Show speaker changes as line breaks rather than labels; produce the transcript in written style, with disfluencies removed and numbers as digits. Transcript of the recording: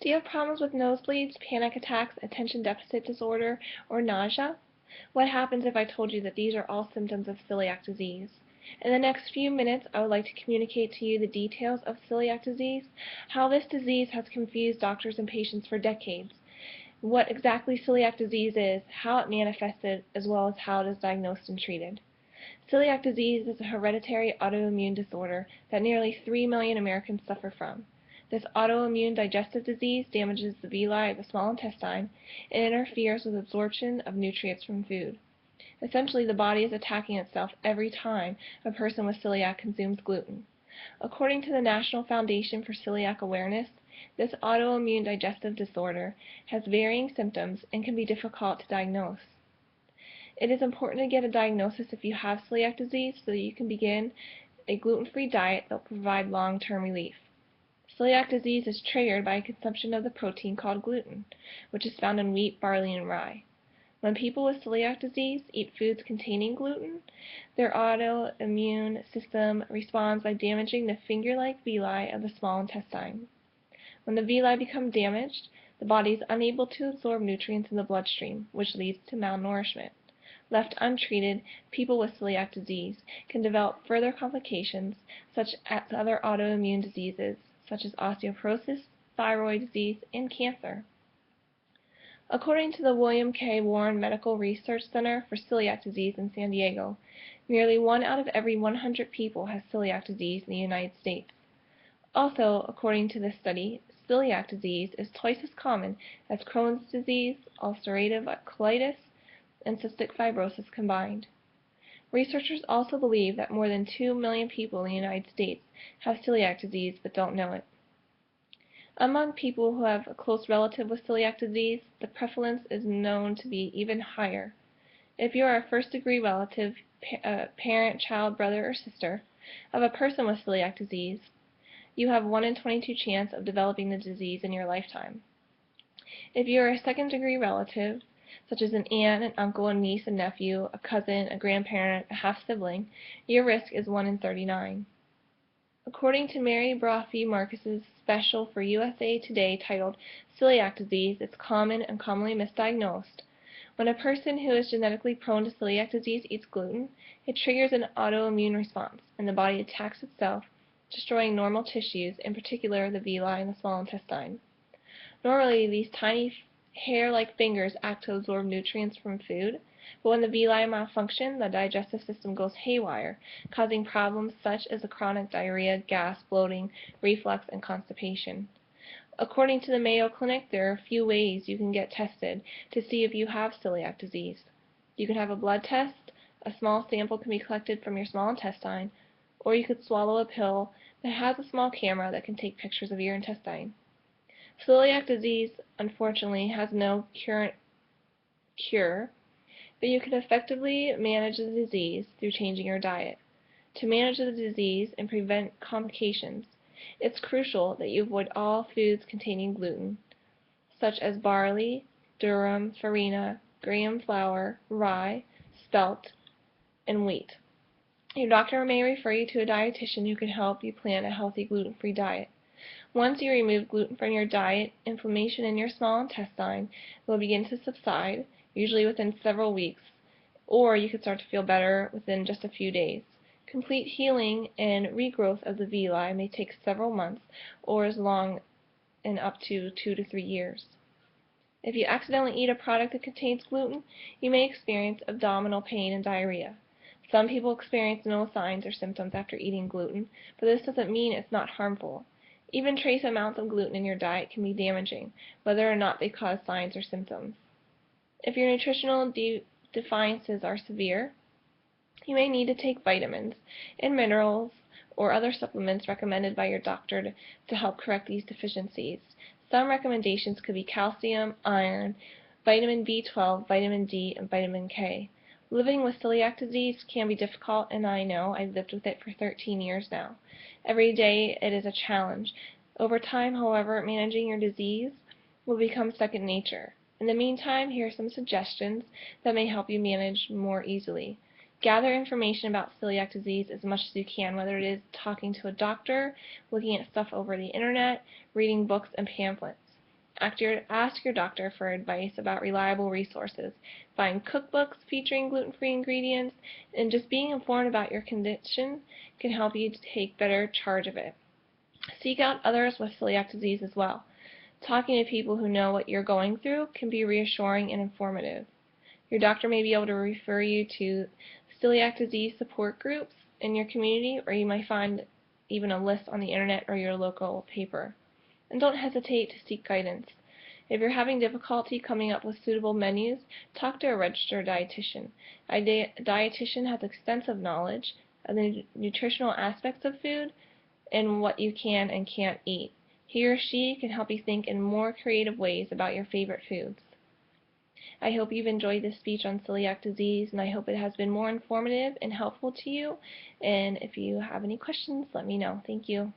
Do you have problems with nosebleeds, panic attacks, attention deficit disorder, or nausea? What happens if I told you that these are all symptoms of celiac disease? In the next few minutes, I would like to communicate to you the details of celiac disease, how this disease has confused doctors and patients for decades, what exactly celiac disease is, how it manifested, as well as how it is diagnosed and treated. Celiac disease is a hereditary autoimmune disorder that nearly 3 million Americans suffer from. This autoimmune digestive disease damages the villi of the small intestine and interferes with absorption of nutrients from food. Essentially, the body is attacking itself every time a person with celiac consumes gluten. According to the National Foundation for Celiac Awareness, this autoimmune digestive disorder has varying symptoms and can be difficult to diagnose. It is important to get a diagnosis if you have celiac disease so that you can begin a gluten-free diet that will provide long-term relief. Celiac disease is triggered by a consumption of the protein called gluten, which is found in wheat, barley, and rye. When people with celiac disease eat foods containing gluten, their autoimmune system responds by damaging the finger-like villi of the small intestine. When the villi become damaged, the body is unable to absorb nutrients in the bloodstream, which leads to malnourishment. Left untreated, people with celiac disease can develop further complications such as other autoimmune diseases, such as osteoporosis, thyroid disease, and cancer. According to the William K. Warren Medical Research Center for Celiac Disease in San Diego, nearly 1 out of every 100 people has celiac disease in the United States. Also, according to this study, celiac disease is twice as common as Crohn's disease, ulcerative colitis, and cystic fibrosis combined. Researchers also believe that more than 2 million people in the United States have celiac disease but don't know it. Among people who have a close relative with celiac disease, the prevalence is known to be even higher. If you are a first-degree relative, parent, child, brother, or sister of a person with celiac disease, you have 1 in 22 chance of developing the disease in your lifetime. If you are a second-degree relative, such as an aunt, an uncle, a niece, a nephew, a cousin, a grandparent, a half-sibling, your risk is 1 in 39. According to Mary Brophy Marcus's special for USA Today titled Celiac Disease, It's Common and Commonly Misdiagnosed. When a person who is genetically prone to celiac disease eats gluten, it triggers an autoimmune response, and the body attacks itself, destroying normal tissues, in particular the villi and the small intestine. Normally, these tiny hair-like fingers act to absorb nutrients from food, but when the villi malfunction, the digestive system goes haywire, causing problems such as chronic diarrhea, gas, bloating, reflux, and constipation. According to the Mayo Clinic, there are a few ways you can get tested to see if you have celiac disease. You can have a blood test, a small sample can be collected from your small intestine, or you could swallow a pill that has a small camera that can take pictures of your intestine. Celiac disease, unfortunately, has no cure, but you can effectively manage the disease through changing your diet. To manage the disease and prevent complications, it's crucial that you avoid all foods containing gluten, such as barley, durum, farina, graham flour, rye, spelt, and wheat. Your doctor may refer you to a dietitian who can help you plan a healthy gluten-free diet. Once you remove gluten from your diet, inflammation in your small intestine will begin to subside, usually within several weeks, or you could start to feel better within just a few days. Complete healing and regrowth of the villi may take several months, or as long and up to 2 to 3 years. If you accidentally eat a product that contains gluten, you may experience abdominal pain and diarrhea. Some people experience no signs or symptoms after eating gluten, but this doesn't mean it's not harmful. Even trace amounts of gluten in your diet can be damaging, whether or not they cause signs or symptoms. If your nutritional deficiencies are severe, you may need to take vitamins and minerals or other supplements recommended by your doctor to help correct these deficiencies. Some recommendations could be calcium, iron, vitamin B12, vitamin D, and vitamin K. Living with celiac disease can be difficult, and I know. I've lived with it for 13 years now. Every day it is a challenge. Over time, however, managing your disease will become second nature. In the meantime, here are some suggestions that may help you manage more easily. Gather information about celiac disease as much as you can, whether it is talking to a doctor, looking at stuff over the internet, reading books and pamphlets. Ask your doctor for advice about reliable resources. Find cookbooks featuring gluten-free ingredients, and just being informed about your condition can help you to take better charge of it. Seek out others with celiac disease as well. Talking to people who know what you're going through can be reassuring and informative. Your doctor may be able to refer you to celiac disease support groups in your community, or you might find even a list on the internet or your local paper. And don't hesitate to seek guidance. If you're having difficulty coming up with suitable menus, talk to a registered dietitian. A dietitian has extensive knowledge of the nutritional aspects of food and what you can and can't eat. He or she can help you think in more creative ways about your favorite foods. I hope you've enjoyed this speech on celiac disease, and I hope it has been more informative and helpful to you. And if you have any questions, let me know. Thank you.